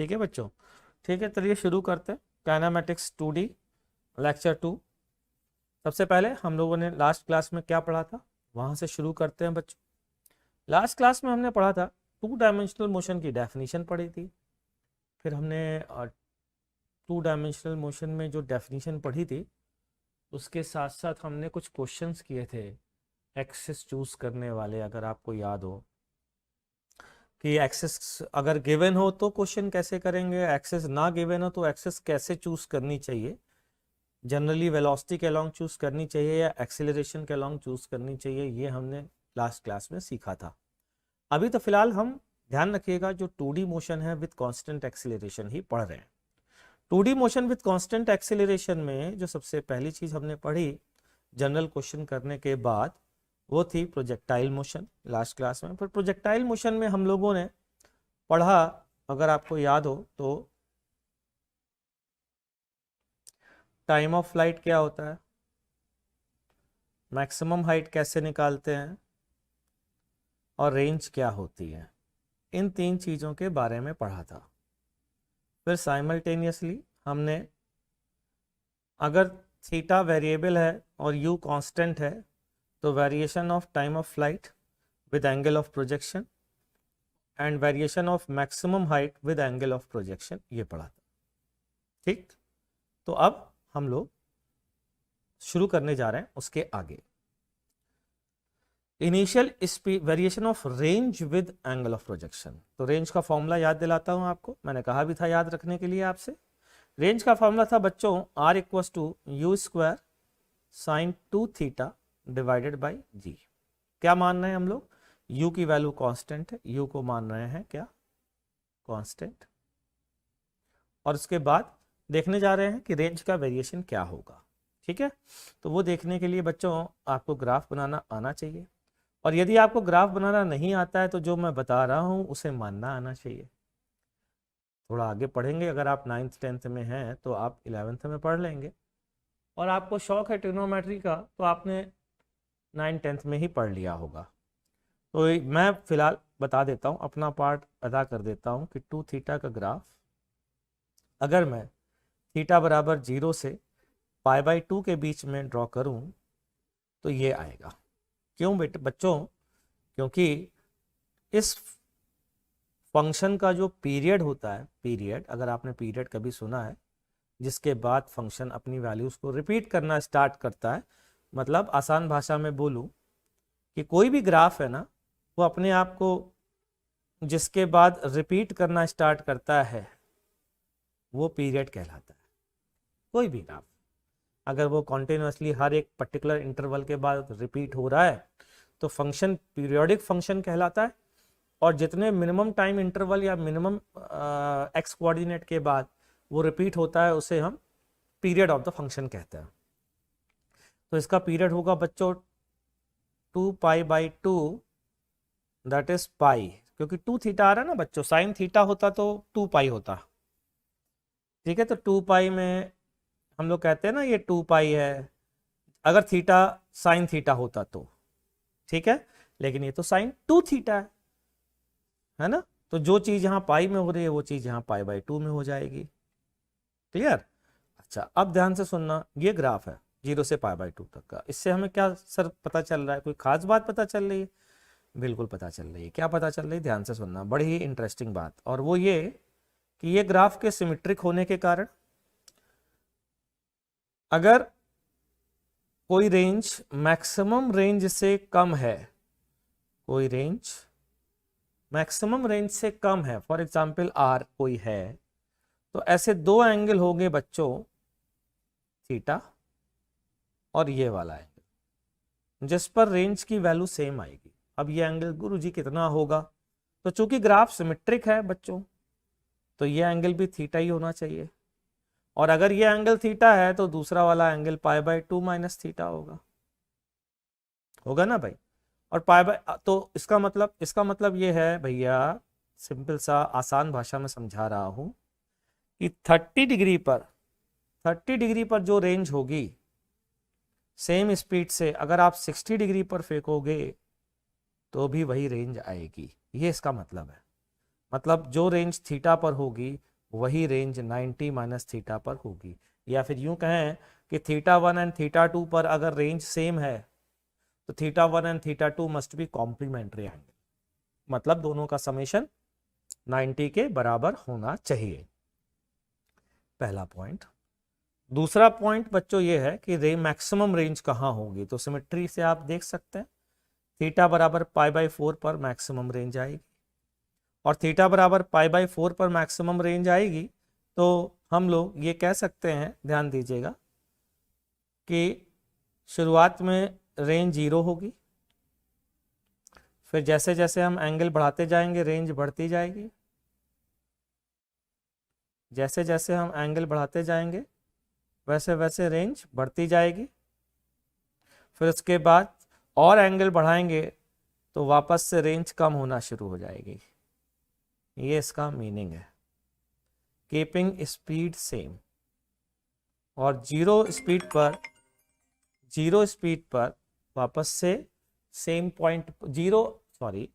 ठीक है बच्चों, ठीक है, चलिए शुरू करते हैं। Kinematics 2D lecture 2। सबसे पहले हम लोगों ने लास्ट क्लास में क्या पढ़ा था वहां से शुरू करते हैं बच्चों। लास्ट क्लास में हमने पढ़ा था 2 डायमेंशनल मोशन की डेफिनेशन पढ़ी थी। फिर हमने 2 डायमेंशनल मोशन में जो डेफिनेशन पढ़ी थी उसके साथ साथ हमने कुछ क्वेश्चंस किए थे एक्सिस चूज करने वाले, अगर आपको याद हो कि एक्सेस अगर गिवन हो तो क्वेश्चन कैसे करेंगे, एक्सेस ना गिवन हो तो एक्सेस कैसे चूज करनी चाहिए, जनरली वेलोसिटी के अलॉन्ग चूज करनी चाहिए या एक्सेलरेशन के अलॉन्ग चूज करनी चाहिए, ये हमने लास्ट क्लास में सीखा था। अभी तो फिलहाल हम ध्यान रखिएगा जो 2D मोशन है विद कांस्टेंट एक्सेलरेशन ही पढ़ रहे हैं। 2D motion with constant acceleration में जो सबसे पहली चीज हमने पढ़ी जनरल क्वेश्चन करने के बाद वो थी प्रोजेक्टाइल मोशन लास्ट क्लास में। फिर प्रोजेक्टाइल मोशन में हम लोगों ने पढ़ा, अगर आपको याद हो तो, टाइम ऑफ फ्लाइट क्या होता है, मैक्सिमम हाइट कैसे निकालते हैं और रेंज क्या होती है। इन 3 चीज़ों के बारे में पढ़ा था। फिर साइमल्टेनियसली हमने अगर थीटा वेरिएबल है और यू कांस्टेंट है तो variation of time of flight with angle of projection and variation of maximum height with angle of projection, ये पढ़ा था। ठीक, तो अब हम लोग शुरू करने जा रहे हैं उसके आगे। Initial speed variation of range with angle of projection. तो रेंज का फॉर्मूला याद दिलाता हूं आपको, मैंने कहा भी था याद रखने के लिए आपसे। रेंज का फॉर्मूला था बच्चों R equals to u square sine 2 theta divided by g. क्या मान रहे हैं हम लोग, u की वैल्यू कांस्टेंट है, u को मान रहे हैं क्या कांस्टेंट, और उसके बाद देखने जा रहे हैं कि रेंज का वेरिएशन क्या होगा। ठीक है, तो वो देखने के लिए बच्चों आपको ग्राफ बनाना आना चाहिए, और यदि आपको ग्राफ बनाना नहीं आता है तो जो मैं बता रहा हूं उसे मानना आना चाहिए। थोड़ा आगे पढ़ेंगे, अगर आप 9th 10th में हैं तो आप 11th में पढ़ लेंगे, और आपको शौक है ट्रिग्नोमेट्री का तो आपने 9th 10th में ही पढ़ लिया होगा। तो मैं फिलहाल बता देता हूँ, अपना पार्ट अदा कर देता हूँ कि 2 थीटा का ग्राफ अगर मैं थीटा बराबर 0 से π/2 के बीच में ड्रॉ करूँ तो ये आएगा। क्यों बेटे बच्चों, क्योंकि इस फंक्शन का जो पीरियड होता है, पीरियड अगर आपने पीरियड कभी सुना है जिसके बाद फंक्शन अपनी वैल्यूज को रिपीट करना स्टार्ट करता है, मतलब आसान भाषा में बोलूं कि कोई भी ग्राफ है ना वो अपने आप को जिसके बाद रिपीट करना स्टार्ट करता है वो पीरियड कहलाता है। कोई भी ग्राफ अगर वो कॉन्टिन्यूसली हर एक पर्टिकुलर इंटरवल के बाद रिपीट हो रहा है तो फंक्शन पीरियोडिक फंक्शन कहलाता है, और जितने मिनिमम टाइम इंटरवल या मिनिमम एक्स कोऑर्डिनेट के बाद वो रिपीट होता है उसे हम पीरियड ऑफ द फंक्शन कहते हैं। तो इसका पीरियड होगा बच्चों 2π/2 दैट इज पाई, क्योंकि 2 थीटा आ रहा है ना बच्चों, साइन थीटा होता तो 2π होता। ठीक है, तो 2π में हम लोग कहते हैं ना ये 2π है, अगर थीटा साइन थीटा होता तो, ठीक है, लेकिन ये तो साइन 2 थीटा है ना, तो जो चीज यहाँ पाई में हो रही है वो चीज यहाँ π/2 में हो जाएगी। क्लियर? अच्छा, अब ध्यान से सुनना, ये ग्राफ है 0 से π/2 तक का, इससे हमें क्या सर पता चल रहा है, कोई खास बात पता चल रही है? बिल्कुल पता चल रही है। क्या पता चल रही है, ध्यान से सुनना, बड़ी ही इंटरेस्टिंग बात, और वो ये कि ये ग्राफ के सिमेट्रिक होने के कारण अगर कोई रेंज मैक्सिमम रेंज से कम है, कोई रेंज मैक्सिमम रेंज से कम है, फॉर एग्जाम्पल R कोई है, तो ऐसे 2 एंगल होंगे बच्चों, थीटा और ये वाला एंगल, जिस पर रेंज की वैल्यू सेम आएगी। अब ये एंगल गुरुजी कितना होगा, तो चूंकि ग्राफ सिमेट्रिक है बच्चों तो ये एंगल भी थीटा ही होना चाहिए, और अगर ये एंगल थीटा है तो दूसरा वाला एंगल π/2 माइनस थीटा होगा, होगा ना भाई। और तो इसका मतलब ये है भैया, सिंपल सा आसान भाषा में समझा रहा हूं कि 30 डिग्री पर जो रेंज होगी सेम स्पीड से अगर आप 60 डिग्री पर फेंकोगे तो भी वही रेंज आएगी, ये इसका मतलब है। मतलब जो रेंज थीटा पर होगी वही रेंज 90 माइनस थीटा पर होगी। या फिर यूं कहें कि थीटा 1 एंड थीटा 2 पर अगर रेंज सेम है तो theta 1 and theta 2 must be complementary angle, मतलब दोनों का समेशन 90 के बराबर होना चाहिए। पहला पॉइंट। दूसरा पॉइंट बच्चों ये है कि मैक्सिमम रेंज कहाँ होगी, तो सिमेट्री से आप देख सकते हैं थीटा बराबर π/4 पर मैक्सिमम रेंज आएगी, और थीटा बराबर π/4 पर मैक्सिमम रेंज आएगी तो हम लोग ये कह सकते हैं, ध्यान दीजिएगा, कि शुरुआत में रेंज 0 होगी, फिर जैसे जैसे हम एंगल बढ़ाते जाएंगे रेंज बढ़ती जाएगी, जैसे जैसे हम एंगल बढ़ाते जाएंगे वैसे वैसे रेंज बढ़ती जाएगी, फिर उसके बाद और एंगल बढ़ाएंगे तो वापस से रेंज कम होना शुरू हो जाएगी। ये इसका मीनिंग है, कीपिंग स्पीड सेम। और जीरो स्पीड पर वापस से सेम पॉइंट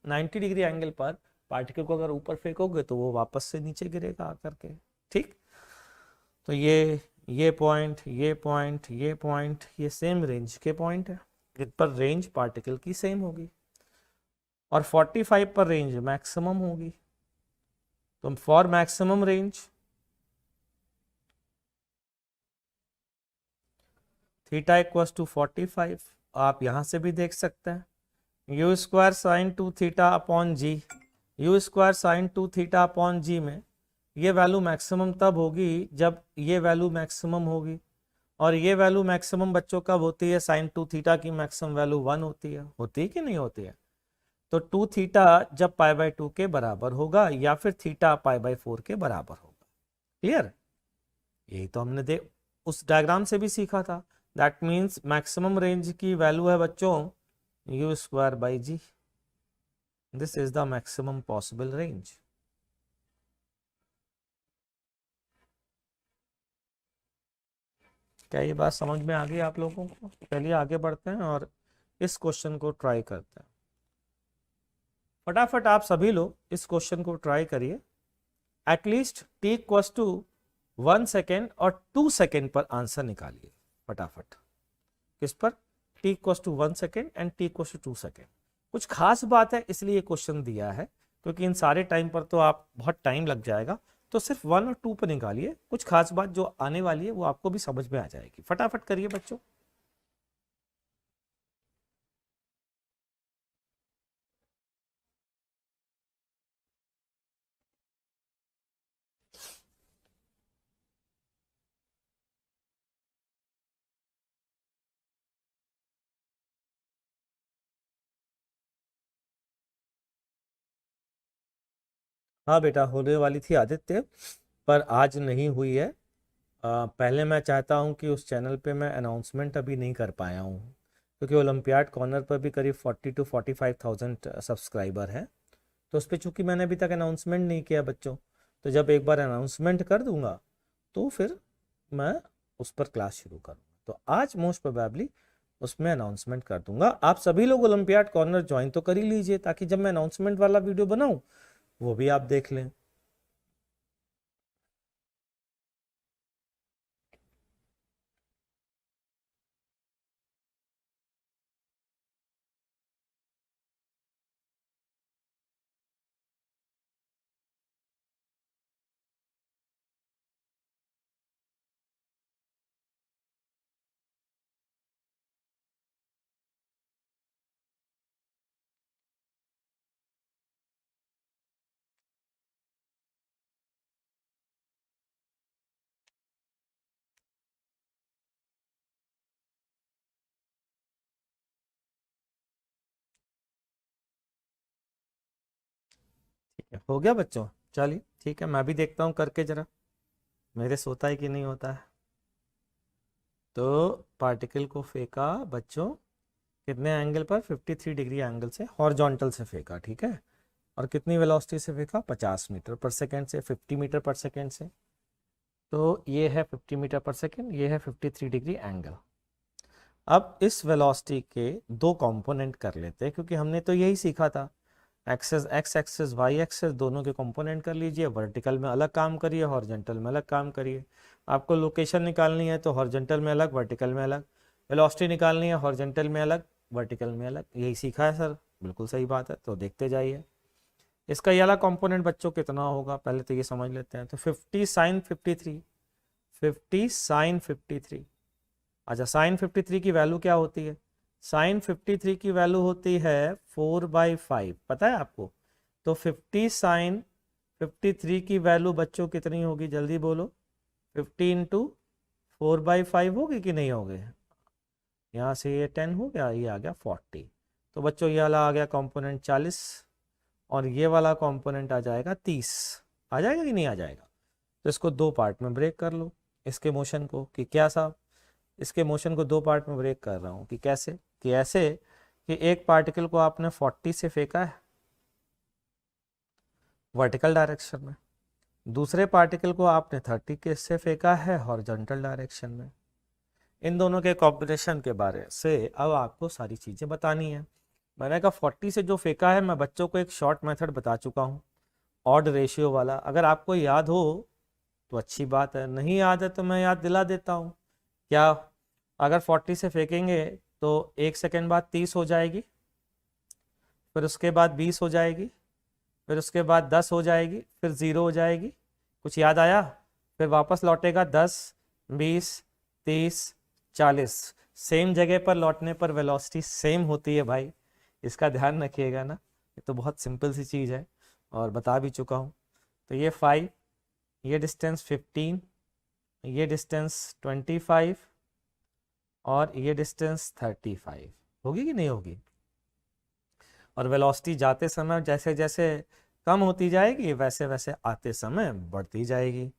90 डिग्री एंगल पर पार्टिकल को अगर ऊपर फेंकोगे तो वो वापस से नीचे गिरेगा आकर के। ठीक, तो ये पॉइंट ये सेम रेंज के पॉइंट है जिन पर रेंज पार्टिकल की सेम होगी, और 45 पर रेंज मैक्सिमम होगी। तो for maximum range theta equals to 45, आप यहां से भी देख सकते हैं u² sin 2 थीटा अपॉन जी, u² sin 2 थीटा अपॉन जी में ये वैल्यू मैक्सिमम तब होगी जब ये वैल्यू मैक्सिमम होगी, और ये वैल्यू मैक्सिमम बच्चों कब होती है, sin 2 थीटा की मैक्सिमम वैल्यू 1 होती है कि नहीं होती है। तो 2 थीटा जब π/2 के बराबर होगा या फिर थीटा π/4 के बराबर होगा। क्लियर, यही तो हमने उस डायग्राम से भी सीखा था। दैट मीन्स मैक्सिमम रेंज की वैल्यू है बच्चों u²/g, this is the maximum possible range. क्या ये बात समझ में आ गई आप लोगों को? चलिए आगे बढ़ते हैं और इस क्वेश्चन को ट्राई करते हैं। फटाफट आप सभी लोग इस क्वेश्चन को ट्राई करिए। At least t equals to 1 second और 2 सेकेंड पर आंसर निकालिए फटाफट। किस पर? t equals to 1 second and t equals to 2 second. कुछ खास बात है इसलिए क्वेश्चन दिया है, क्योंकि इन सारे टाइम पर तो आप बहुत टाइम लग जाएगा, तो सिर्फ 1 और 2 पर निकालिए। कुछ खास बात जो आने वाली है वो आपको भी समझ में आ जाएगी। फटाफट करिए बच्चों। हाँ बेटा, होने वाली थी आदित्य, पर आज नहीं हुई है। पहले मैं चाहता हूँ कि उस चैनल पे मैं अनाउंसमेंट अभी नहीं कर पाया हूँ, क्योंकि ओलंपियाड कॉर्नर पर भी करीब 40 to 45,000 सब्सक्राइबर हैं। तो उस पर चूँकि मैंने अभी तक अनाउंसमेंट नहीं किया बच्चों, तो जब एक बार अनाउंसमेंट कर दूंगा तो फिर मैं उस पर क्लास शुरू करूँगा। तो आज मोस्ट प्रोबेबली उसमें अनाउंसमेंट कर दूंगा। आप सभी लोग ओलंपियाड कॉर्नर ज्वाइन तो कर ही लीजिए, ताकि जब मैं अनाउंसमेंट वाला वीडियो बनाऊँ वो भी आप देख लें। ठीक है, हो गया बच्चों? चलिए ठीक है, मैं भी देखता हूँ करके जरा मेरे से होता है कि नहीं होता है। तो पार्टिकल को फेंका बच्चों कितने एंगल पर? 53 डिग्री एंगल से, हॉरिजॉन्टल से फेंका, ठीक है। और कितनी वेलोसिटी से फेंका? 50 मीटर पर सेकेंड से, 50 मीटर पर सेकेंड से। तो ये है 50 मीटर पर सेकेंड, ये है 53 डिग्री एंगल। अब इस वेलोसिटी के दो कंपोनेंट कर लेते हैं, क्योंकि हमने तो यही सीखा था axis x axis y axis दोनों के कंपोनेंट कर लीजिए, वर्टिकल में अलग काम करिए, हॉरिजॉन्टल में अलग काम करिए। आपको लोकेशन निकालनी है तो हॉरिजॉन्टल में अलग, वर्टिकल में अलग। वेलोसिटी निकालनी है, हॉरिजॉन्टल में अलग, वर्टिकल में अलग। यही सीखा है सर, बिल्कुल सही बात है। तो देखते जाइए इसका ये वाला कंपोनेंट बच्चों कितना होगा, पहले तो ये समझ लेते हैं। तो 50 साइन 53, 50 साइन 53। अच्छा, साइन 53 की वैल्यू क्या होती है? साइन 53 की वैल्यू होती है 4/5, पता है आपको? तो 50 साइन 53 की वैल्यू बच्चों कितनी होगी, जल्दी बोलो। 50 इंटू 4/5 होगी कि नहीं होगी? यहाँ से ये 10 हो गया, ये आ गया 40। तो बच्चों ये वाला आ गया कंपोनेंट 40 और ये वाला कंपोनेंट आ जाएगा 30। आ जाएगा कि नहीं आ जाएगा? तो इसको दो पार्ट में ब्रेक कर लो, इसके मोशन को। कि क्या साहब? इसके मोशन को दो पार्ट में ब्रेक कर रहा हूँ। कि कैसे? कि ऐसे कि एक पार्टिकल को आपने 40 से फेंका है वर्टिकल डायरेक्शन में, दूसरे पार्टिकल को आपने 30 के से फेंका है हॉरिजॉन्टल डायरेक्शन में। इन दोनों के कॉम्बिनेशन के बारे से अब आपको सारी चीज़ें बतानी है। मैंने कहा 40 से जो फेंका है, मैं बच्चों को एक शॉर्ट मेथड बता चुका हूँ, ऑड रेशियो वाला। अगर आपको याद हो तो अच्छी बात है, नहीं याद है तो मैं याद दिला देता हूँ। क्या? अगर 40 से फेंकेंगे तो 1 सेकेंड बाद 30 हो जाएगी, फिर उसके बाद 20 हो जाएगी, फिर उसके बाद 10 हो जाएगी, फिर 0 हो जाएगी। कुछ याद आया? फिर वापस लौटेगा 10, 20, 30, 40। सेम जगह पर लौटने पर वेलोसिटी सेम होती है भाई, इसका ध्यान रखिएगा ना। ये तो बहुत सिंपल सी चीज़ है और बता भी चुका हूँ। तो ये 5, ये डिस्टेंस 15, ये डिस्टेंस 25 और ये डिस्टेंस 35 होगी कि नहीं होगी? और वेलोसिटी जाते समय जैसे जैसे कम होती जाएगी, वैसे वैसे आते समय बढ़ती जाएगी।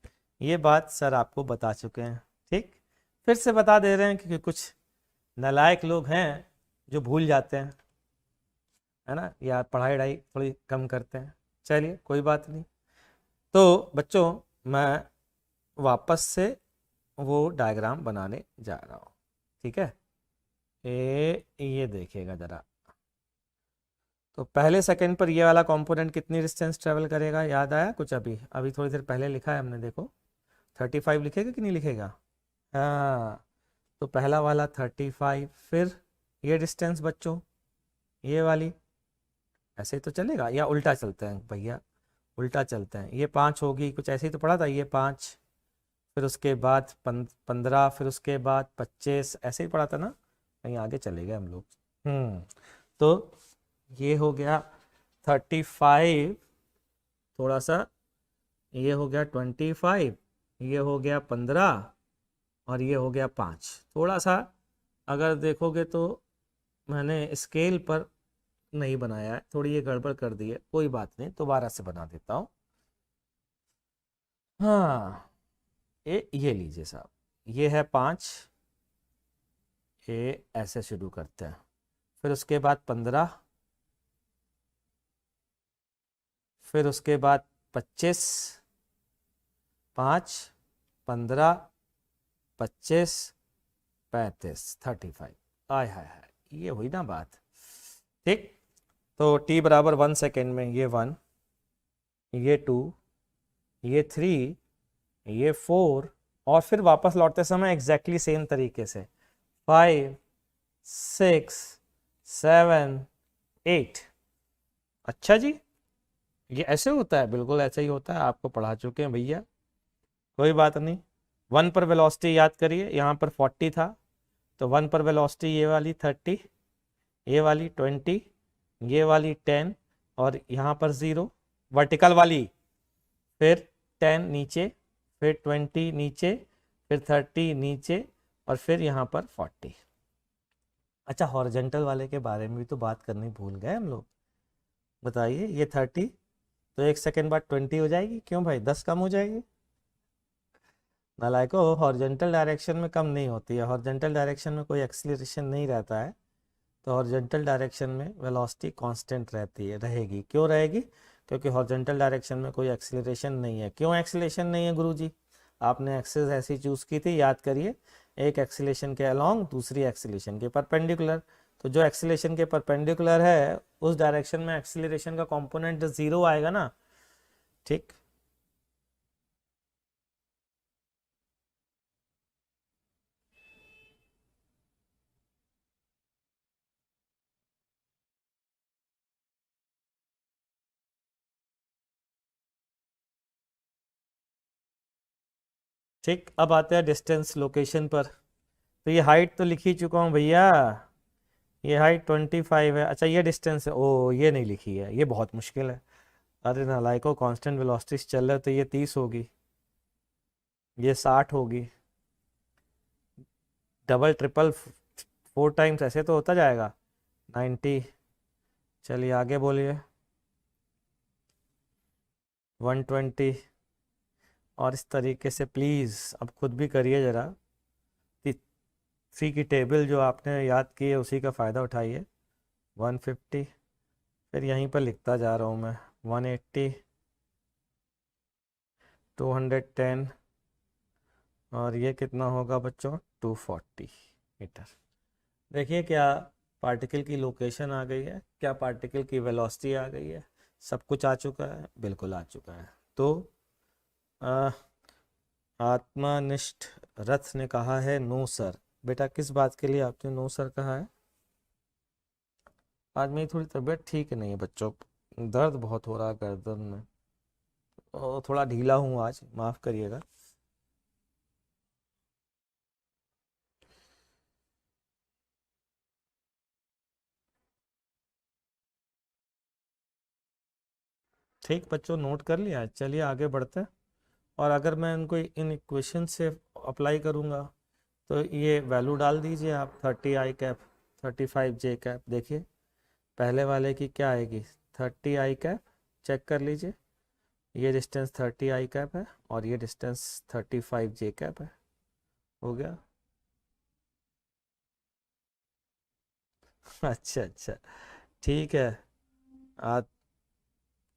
ये बात सर आपको बता चुके हैं, ठीक? फिर से बता दे रहे हैं क्योंकि कुछ नालायक लोग हैं जो भूल जाते हैं, है ना, या पढ़ाई थोड़ी कम करते हैं। चलिए कोई बात नहीं। तो बच्चों मैं वापस से वो डायग्राम बनाने जा रहा हूँ, ठीक है? ये देखिएगा ज़रा। तो पहले सेकंड पर ये वाला कंपोनेंट कितनी डिस्टेंस ट्रेवल करेगा, याद आया कुछ? अभी अभी थोड़ी देर पहले लिखा है हमने, देखो 35 लिखेगा कि नहीं लिखेगा? हाँ, तो पहला वाला 35, फिर ये डिस्टेंस बच्चों ये वाली, ऐसे ही तो चलेगा या उल्टा चलते हैं भैया? उल्टा चलते हैं। ये 5 होगी, कुछ ऐसे ही तो पढ़ा था, ये 5, फिर उसके बाद 15, फिर उसके बाद 25, ऐसे ही पढ़ा था ना? कहीं आगे चले गए हम लोग। तो ये हो गया 35, थोड़ा सा ये हो गया 25, ये हो गया 15 और ये हो गया 5। थोड़ा सा अगर देखोगे तो मैंने स्केल पर नहीं बनाया है, थोड़ी ये गड़बड़ कर दी है, कोई बात नहीं, दोबारा से बना देता हूँ। हाँ, ये लीजिए साहब, ये है 5, ये ऐसे शुरू करते हैं, फिर उसके बाद 15, फिर उसके बाद 25, 5, 15, 25, 35, 35। आय हाय हाय, ये हुई ना बात, ठीक? तो t बराबर 1 सेकेंड में ये 1, ये 2, ये 3, ये 4 और फिर वापस लौटते समय एग्जैक्टली सेम तरीके से 5, 6, 7, 8। अच्छा जी, ये ऐसे होता है? बिल्कुल ऐसे ही होता है, आपको पढ़ा चुके हैं भैया, कोई बात नहीं। 1 पर वेलोसिटी याद करिए, यहाँ पर 40 था, तो 1 पर वेलोसिटी ये वाली 30, ये वाली 20, ये वाली 10 और यहाँ पर 0 वर्टिकल वाली, फिर 10 नीचे, फिर 20 नीचे, फिर 30 नीचे और फिर यहाँ पर 40। अच्छा, हॉरिजॉन्टल वाले के बारे में भी तो बात करनी भूल गए हम लोग। बताइए, ये 30 तो 1 सेकेंड बाद 20 हो जाएगी, क्यों भाई? 10 कम हो जाएगी। नालायको, हॉरिजॉन्टल डायरेक्शन में कम नहीं होती है, हॉरिजॉन्टल डायरेक्शन में कोई एक्सीलरेशन नहीं रहता है। तो हॉरिजॉन्टल डायरेक्शन में वेलोसिटी कांस्टेंट रहती है, रहेगी। क्यों रहेगी? क्योंकि हॉरिजॉन्टल डायरेक्शन में कोई एक्सीलरेशन नहीं है। क्यों एक्सीलरेशन नहीं है गुरुजी? आपने एक्सेस ऐसी चूज की थी, याद करिए, एक एक्सीलरेशन के अलोंग, दूसरी एक्सीलरेशन के परपेंडिकुलर। तो जो एक्सीलरेशन के परपेंडिकुलर है उस डायरेक्शन में एक्सीलरेशन का कंपोनेंट 0 आएगा ना, ठीक। ठीक, अब आते हैं डिस्टेंस लोकेशन पर। तो ये हाइट तो लिख ही चुका हूँ भैया, ये हाइट 25 है। अच्छा ये डिस्टेंस है, ओ ये नहीं लिखी है, ये बहुत मुश्किल है। अरे नालायको, कांस्टेंट वेलोसिटी से चल रहा है तो ये 30 होगी, ये 60 होगी, डबल ट्रिपल 4 टाइम्स ऐसे तो होता जाएगा 90। चलिए आगे बोलिए, 120। और इस तरीके से प्लीज़ अब खुद भी करिए ज़रा, थ्री की टेबल जो आपने याद की है उसी का फ़ायदा उठाइए। 150, फिर यहीं पर लिखता जा रहा हूँ मैं, 180, 210, और ये कितना होगा बच्चों, 240 मीटर। देखिए क्या पार्टिकल की लोकेशन आ गई है, क्या पार्टिकल की वेलोसिटी आ गई है, सब कुछ आ चुका है, बिल्कुल आ चुका है। तो आ, आत्मनिष्ठ रथ ने कहा है नो सर। बेटा किस बात के लिए आपने नो सर कहा है? आज मेरी थोड़ी तबीयत ठीक नहीं है बच्चों, दर्द बहुत हो रहा है गर्दन में, और थोड़ा ढीला हूँ आज, माफ़ करिएगा। ठीक बच्चों, नोट कर लिया, चलिए आगे बढ़ते हैं। और अगर मैं इनको इन इक्वेशन से अप्लाई करूँगा तो ये वैल्यू डाल दीजिए आप, 30 I कैप, 35 J कैप। देखिए पहले वाले की क्या आएगी, 30 I कैप, चेक कर लीजिए। ये डिस्टेंस 30 I कैप है और ये डिस्टेंस 35 J कैप है। हो गया। अच्छा अच्छा, ठीक है। आत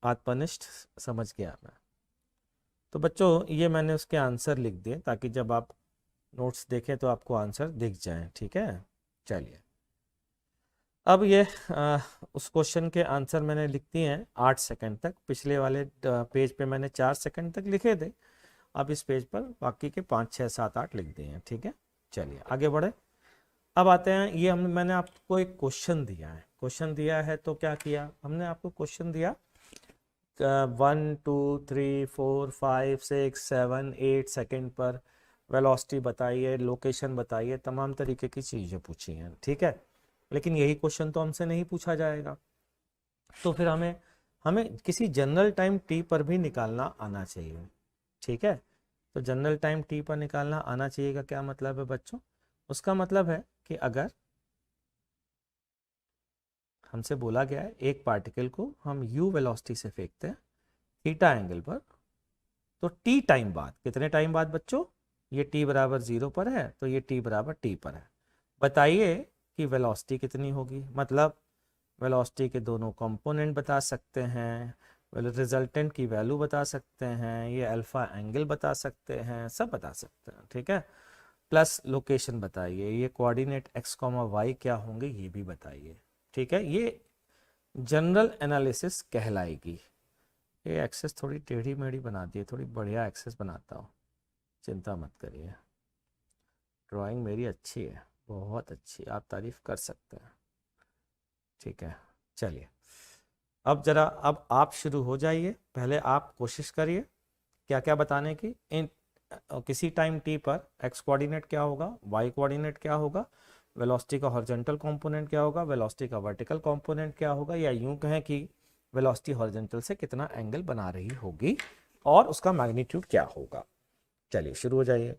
आत्मनिष्ठ समझ गया मैं। तो बच्चों ये मैंने उसके आंसर लिख दिए ताकि जब आप नोट्स देखें तो आपको आंसर दिख जाए, ठीक है। चलिए अब ये उस क्वेश्चन के आंसर मैंने लिख दिए हैं 8 सेकंड तक। पिछले वाले पेज पे मैंने 4 सेकंड तक लिखे थे, अब इस पेज पर बाकी के 5 6 7 8 लिख दिए हैं, ठीक है। चलिए आगे बढ़े। अब आते हैं, ये हम मैंने आपको एक क्वेश्चन दिया है, क्वेश्चन दिया है तो क्या किया हमने, आपको क्वेश्चन दिया 1 2 3 4 5 6 7 8 सेकंड पर वेलोसिटी बताइए, लोकेशन बताइए, तमाम तरीके की चीज़ें पूछी हैं, ठीक है। लेकिन यही क्वेश्चन तो हमसे नहीं पूछा जाएगा, तो फिर हमें हमें किसी जनरल टाइम टी पर भी निकालना आना चाहिए, ठीक है। तो जनरल टाइम टी पर निकालना आना चाहिए का क्या मतलब है बच्चों? उसका मतलब है कि अगर हमसे बोला गया है एक पार्टिकल को हम यू वेलोसिटी से फेंकते हैं थीटा एंगल पर, तो टी टाइम बाद, कितने टाइम बाद बच्चों, ये टी बराबर 0 पर है तो ये टी बराबर टी पर है, बताइए कि वेलोसिटी कितनी होगी। मतलब वेलोसिटी के दोनों कंपोनेंट बता सकते हैं, रिजल्टेंट की वैल्यू बता सकते हैं, ये अल्फा एंगल बता सकते हैं, सब बता सकते हैं, ठीक है। प्लस लोकेशन बताइए, ये कोऑर्डिनेट एक्स कॉमा वाई क्या होंगे ये भी बताइए, ठीक है। ये जनरल एनालिसिस कहलाएगी। ये एक्सेस थोड़ी टेढ़ी मेढ़ी बना दी है, थोड़ी बढ़िया एक्सेस बनाता हूँ, चिंता मत करिए। ड्राइंग मेरी अच्छी है, बहुत अच्छी, आप तारीफ कर सकते हैं, ठीक है। चलिए अब जरा, अब आप शुरू हो जाइए, पहले आप कोशिश करिए क्या क्या बताने की। इन किसी टाइम टी पर एक्स कोऑर्डिनेट क्या होगा, वाई कोऑर्डिनेट क्या होगा, वेलोसिटी का हॉरिजॉन्टल कंपोनेंट क्या होगा, वेलोसिटी का वर्टिकल कंपोनेंट क्या होगा, या यूं कहें कि वेलोसिटी हॉरिजॉन्टल से कितना एंगल बना रही होगी और उसका मैग्नीट्यूड क्या होगा। चलिए शुरू हो जाइए।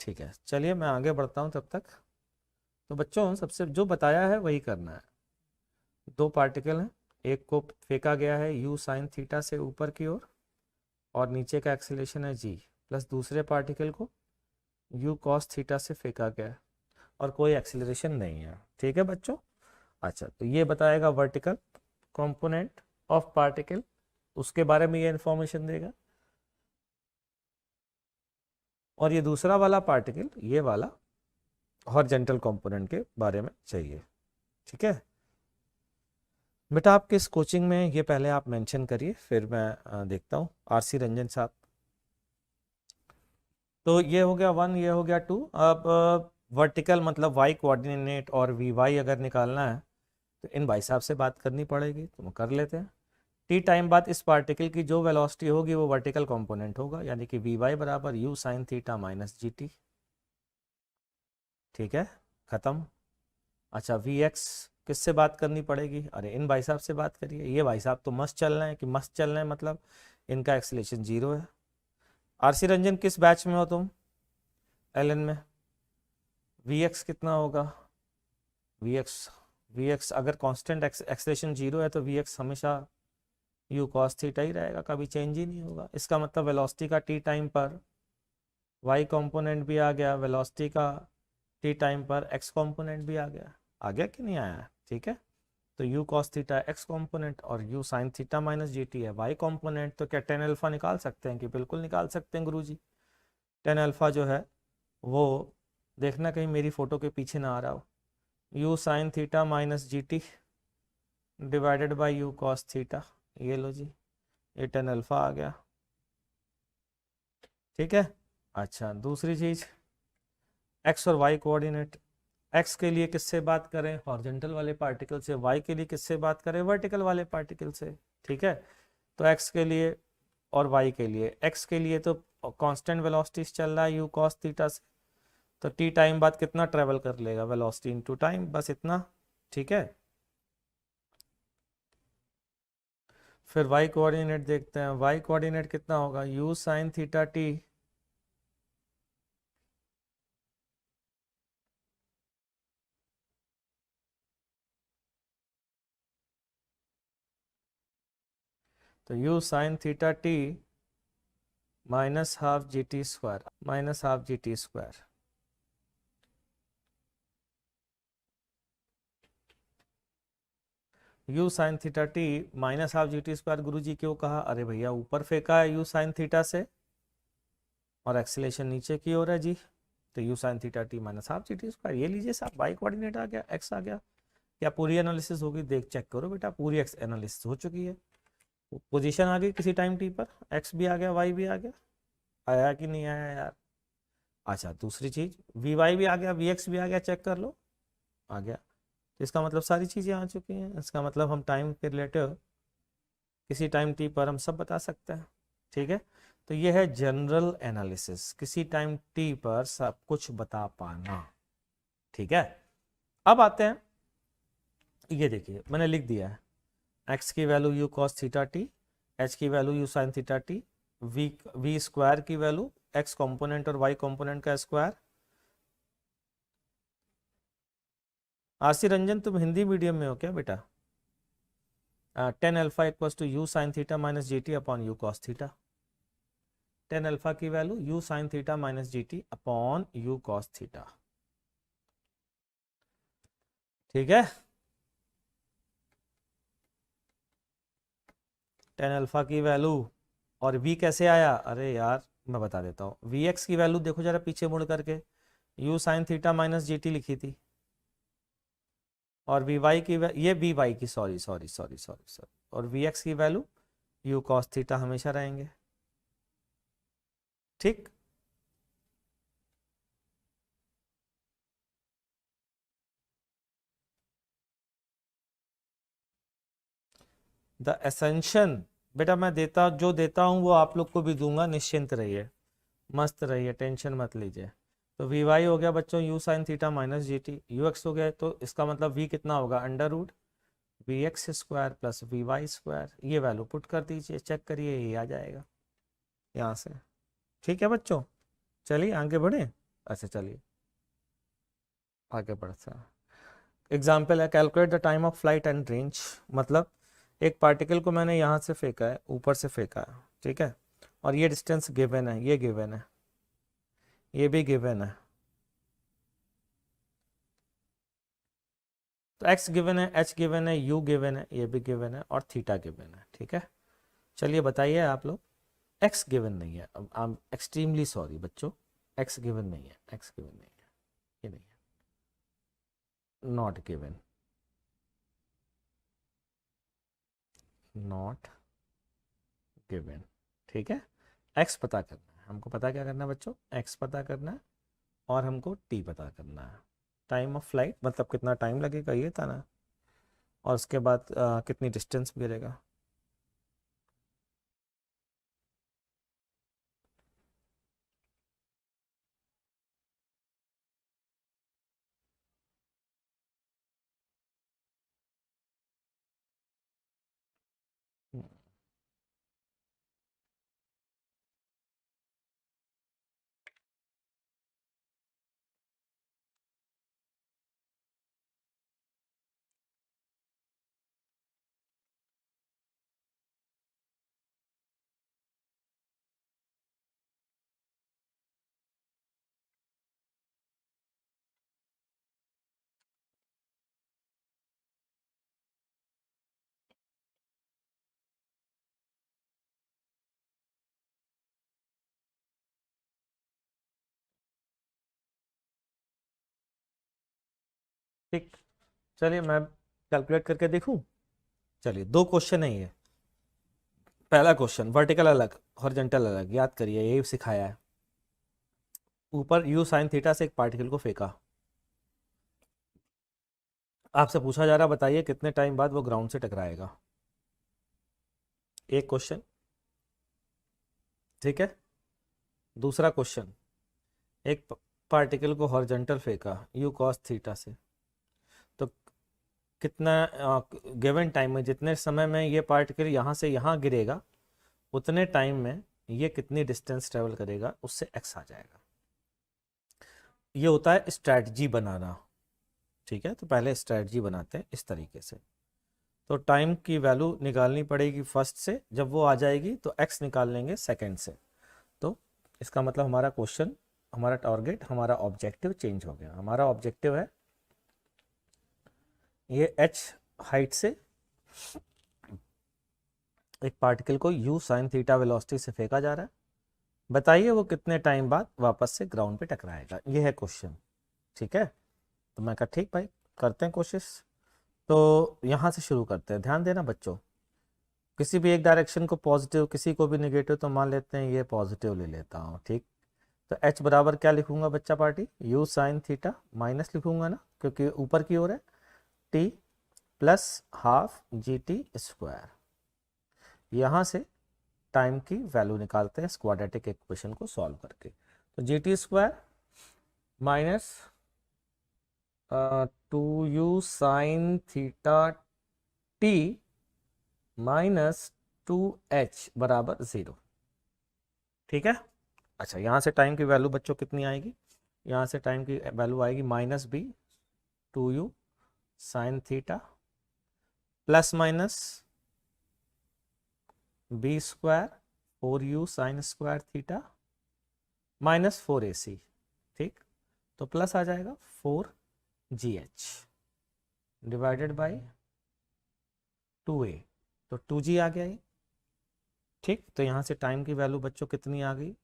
ठीक है, चलिए मैं आगे बढ़ता हूँ तब तक। तो बच्चों सबसे जो बताया है वही करना है। दो पार्टिकल हैं, एक को फेंका गया है यू साइन थीटा से ऊपर की ओर और नीचे का एक्सीलरेशन है जी, प्लस दूसरे पार्टिकल को यू कॉस थीटा से फेंका गया है और कोई एक्सीलरेशन नहीं है। ठीक है बच्चों। अच्छा, तो ये बताएगा वर्टिकल कंपोनेंट ऑफ पार्टिकल, उसके बारे में ये इंफॉर्मेशन देगा। और ये दूसरा वाला पार्टिकल, ये वाला हॉरिजॉन्टल कंपोनेंट के बारे में चाहिए। ठीक है बेटा, आप किस कोचिंग में ये पहले आप मेंशन करिए, फिर मैं देखता हूँ। आरसी रंजन साहब। तो ये हो गया 1, ये हो गया 2। अब वर्टिकल मतलब वाई कोऑर्डिनेट और वी वाई अगर निकालना है तो इन भाई साहब से बात करनी पड़ेगी, तो हम कर लेते हैं। टी टाइम बाद इस पार्टिकल की जो वेलोसिटी होगी वो वर्टिकल कंपोनेंट होगा, यानी कि वी वाई बराबर you sine theta minus g T. ठीक है, खत्म। अच्छा, वी एक्स किससे बात करनी पड़ेगी? अरे इन भाई साहब से बात करिए। ये भाई साहब तो मस्त चल रहे हैं, कि मस्त चल रहे हैं मतलब इनका एक्सीलरेशन 0 है। आरसी रंजन किस बैच में हो तुम? एलन में। वी एक्स कितना होगा? वी एक्स अगर कांस्टेंट एक्सीलरेशन 0 है तो वी एक्स हमेशा यू कॉस थीटा ही रहेगा, कभी चेंज ही नहीं होगा। इसका मतलब वेलोसिटी का टी टाइम पर वाई कंपोनेंट भी आ गया, वेलोसिटी का टी टाइम पर एक्स कंपोनेंट भी आ गया कि नहीं आया? ठीक है, तो u cos theta x component और u sin theta minus g T है y कंपोनेंट। तो क्या टेन अल्फा निकाल सकते हैं? कि बिल्कुल निकाल सकते हैं गुरुजी। टेन अल्फा जो है वो देखना कहीं मेरी फोटो के पीछे ना आ रहा हो। u sin theta minus g T divided by u cos theta, ये लो जी, ये टेन अल्फा आ गया। ठीक है। अच्छा, दूसरी चीज x और y कोऑर्डिनेट। x के लिए किससे बात करें? हॉरिजॉन्टल वाले पार्टिकल से। y के लिए किससे बात करें? वर्टिकल वाले पार्टिकल से। ठीक है, तो x के लिए और y के लिए, x के लिए तो कांस्टेंट वेलोसिटी चल रहा है u cos थीटा से, तो t टाइम बाद कितना ट्रेवल कर लेगा? वेलोसिटी इनटू टाइम, बस इतना। ठीक है, फिर y कोऑर्डिनेट देखते हैं। y कोऑर्डिनेट कितना होगा? u साइन थीटा t तो u sine theta t minus half G T square, minus half G T square. u sine theta T minus half G T square. गुरु जी क्यों कहा? अरे भैया ऊपर फेंका है u साइन थीटा से और एक्सीलरेशन नीचे की ओर है जी, तो u sine theta T minus half G T square. ये लीजिए साहब, वाई कोऑर्डिनेट आ गया, एक्स आ गया। क्या पूरी एनालिसिस होगी? देख चेक करो बेटा, पूरी एक्स एनालिसिस हो चुकी है। पोजीशन आ गई किसी टाइम टी पर, एक्स भी आ गया, वाई भी आ गया। आया कि नहीं आया यार? अच्छा, दूसरी चीज वी वाई भी आ गया, वी एक्स भी आ गया, चेक कर लो, आ गया। तो इसका मतलब सारी चीजें आ चुकी हैं। इसका मतलब हम टाइम के रिलेटिव किसी टाइम टी पर हम सब बता सकते हैं। ठीक है, तो ये है जनरल एनालिसिस, किसी टाइम टी पर सब कुछ बता पाना। ठीक है, अब आते हैं, ये देखिए मैंने लिख दिया है x की value u cos theta t, h की value u sin theta t, v square की वैल्यू x कंपोनेंट और y कंपोनेंट का स्क्वायर। आरसी रंजन तुम हिंदी मीडियम में हो क्या बेटा? Tan alpha equals to u sine theta minus g t upon u cos theta. Tan alpha की value u sine theta minus g t upon u cos theta. ठीक है, tan alpha की value और v कैसे आया? अरे यार मैं बता देता हूँ। वी एक्स की वैल्यू देखो जरा पीछे मुड़ करके, u sine theta minus g T लिखी थी, और वी वाई की ये वी वाई की, sorry sorry sorry sorry sorry, और वी एक्स की वैल्यू यू कॉस थीटा हमेशा रहेंगे। ठीक, द एसेंशन बेटा मैं देता, जो देता हूँ वो आप लोग को भी दूंगा, निश्चिंत रहिए, मस्त रहिए, टेंशन मत लीजिए। तो वी वाई हो गया बच्चों u sine theta minus g t, u x हो गया, तो इसका मतलब वी कितना होगा? Under root v x square plus v y square. ये वैल्यू पुट कर दीजिए, चेक करिए, ये आ जाएगा यहाँ से। ठीक है बच्चों, चलिए आगे बढ़े। अच्छा चलिए आगे बढ़ते हैं। एग्जाम्पल है, calculate the time of flight and range. मतलब एक पार्टिकल को मैंने यहाँ से फेंका है, ऊपर से फेंका है, ठीक है, और ये डिस्टेंस गिवन है, ये गिवन है, ये भी गिवन है। तो एक्स गिवन है, एच गिवन है, यू गिवन है, ये भी गिवन है, और थीटा गिवन है, ठीक है। चलिए बताइए आप लोग, एक्स गिवन नहीं है, अब आई एम एक्सट्रीमली सॉरी बच्चों, एक्स गिवन नहीं है, एक्स गिवन नहीं है, ये नहीं है, नॉट गिवन, नॉट गिवन, ठीक है। एक्स पता करना है हमको, पता क्या करना है बच्चों, एक्स पता करना है और हमको टी पता करना है। टाइम ऑफ फ्लाइट मतलब कितना टाइम लगेगा ये था ना, और उसके बाद कितनी डिस्टेंस गिरेगा। ठीक, चलिए मैं कैलकुलेट करके देखूं। चलिए दो क्वेश्चन है ये। पहला क्वेश्चन, वर्टिकल अलग हॉरिजॉन्टल अलग, याद करिए यही सिखाया है। ऊपर यू साइन थीटा से एक पार्टिकल को फेंका, आपसे पूछा जा रहा बताइए कितने टाइम बाद वो ग्राउंड से टकराएगा। एक क्वेश्चन, ठीक है। दूसरा क्वेश्चन, एक पार्टिकल को हॉरिजॉन्टल फेंका यू कॉस थीटा से, तो कितना गिवन टाइम में, जितने समय में ये पार्टिकल यहाँ से यहाँ गिरेगा उतने टाइम में ये कितनी डिस्टेंस ट्रेवल करेगा, उससे एक्स आ जाएगा। ये होता है स्ट्रैटेजी बनाना, ठीक है। तो पहले स्ट्रैटेजी बनाते हैं इस तरीके से। तो टाइम की वैल्यू निकालनी पड़ेगी फर्स्ट से, जब वो आ जाएगी तो एक्स निकाल लेंगे सेकंड से। तो इसका मतलब हमारा क्वेश्चन, हमारा टारगेट, हमारा ऑब्जेक्टिव चेंज हो गया। हमारा ऑब्जेक्टिव है ये एच हाइट से एक पार्टिकल को यू साइन थीटा वेलोसिटी से फेंका जा रहा है, बताइए वो कितने टाइम बाद वापस से ग्राउंड पे टकराएगा, ये है क्वेश्चन, ठीक है। तो मैं कहा ठीक भाई करते हैं कोशिश। तो यहाँ से शुरू करते हैं, ध्यान देना बच्चों, किसी भी एक डायरेक्शन को पॉजिटिव किसी को भी नेगेटिव, तो मान लेते हैं ये पॉजिटिव ले लेता हूँ, ठीक। तो एच बराबर क्या लिखूंगा बच्चा party, you sine theta minus लिखूंगा ना क्योंकि ऊपर की ओर है, T plus half G T square. यहाँ से टाइम की वैल्यू निकालते हैं क्वाड्रेटिक इक्वेशन को सॉल्व करके। तो G T square minus 2u sine theta T minus 2h बराबर 0, ठीक है। अच्छा यहाँ से टाइम की वैल्यू बच्चों कितनी आएगी, यहाँ से टाइम की वैल्यू आएगी minus b 2u sine theta plus minus b square 4u sine square theta minus 4ac, ठीक। तो प्लस आ जाएगा 4gh डिवाइडेड बाई 2a, तो 2g आ गया ये, ठीक। तो यहाँ से टाइम की वैल्यू बच्चों कितनी आ गई,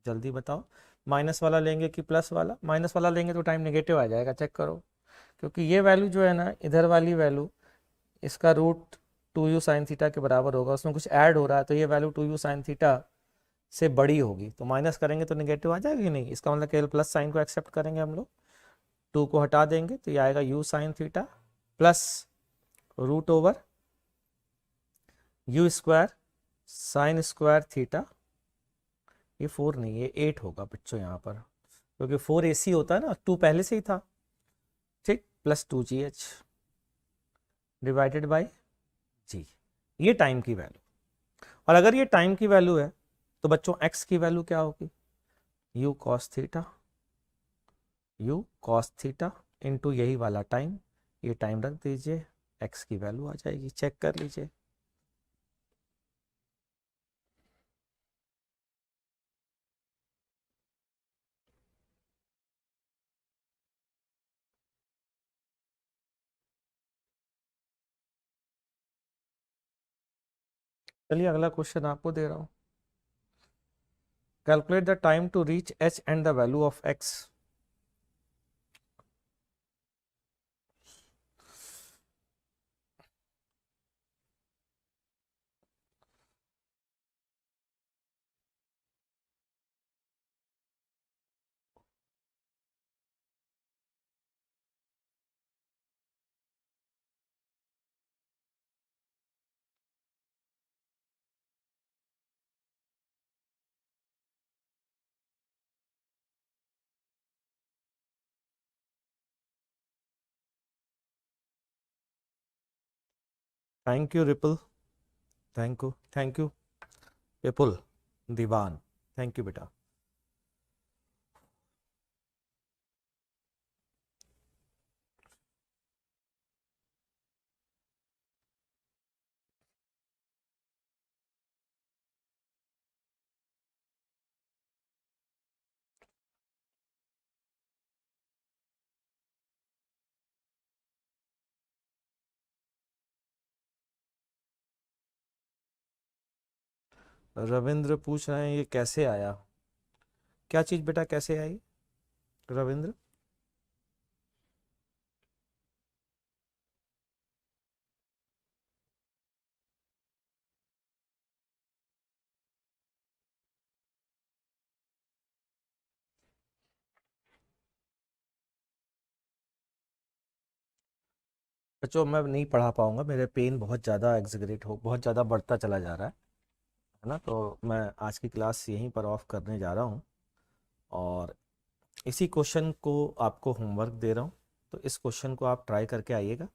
जल्दी बताओ। माइनस वाला लेंगे कि प्लस वाला, माइनस वाला लेंगे तो टाइम नेगेटिव आ जाएगा, चेक करो, क्योंकि ये वैल्यू जो है ना, इधर वाली वैल्यू इसका रूट 2u साइन थीटा के बराबर होगा, उसमें कुछ ऐड हो रहा है तो ये वैल्यू 2u साइन थीटा से बड़ी होगी, तो माइनस करेंगे तो नेगेटिव आ जाएगी नहीं, इसका मतलब केवल प्लस साइन को एक्सेप्ट करेंगे हम लोग, 2 को हटा देंगे तो ये आएगा u sine theta plus root over u square sine square theta, ये 4 नहीं ये 8 होगा बच्चों यहाँ पर, क्योंकि 4ac होता है ना, 2 पहले से ही था, ठीक, प्लस 2gh डिवाइडेड बाई जी, ये टाइम की वैल्यू। और अगर ये टाइम की वैल्यू है तो बच्चों x की वैल्यू क्या होगी, u cos theta u cos theta into यही वाला टाइम, ये टाइम रख दीजिए, x की वैल्यू आ जाएगी, चेक कर लीजिए। चलिए अगला क्वेश्चन आपको दे रहा हूँ। Calculate the time to reach h and the value of x। Thank you Ripal, thank you Vipul Diwan, thank you बेटा। रविंद्र पूछ रहे हैं ये कैसे आया, क्या चीज़ बेटा कैसे आई रविंद्र? बच्चों मैं नहीं पढ़ा पाऊंगा, मेरे पेन बहुत ज़्यादा एग्जगरेट हो, बहुत ज़्यादा बढ़ता चला जा रहा है ना, तो मैं आज की क्लास यहीं पर ऑफ करने जा रहा हूँ और इसी क्वेश्चन को आपको होमवर्क दे रहा हूँ, तो इस क्वेश्चन को आप ट्राई करके आइएगा।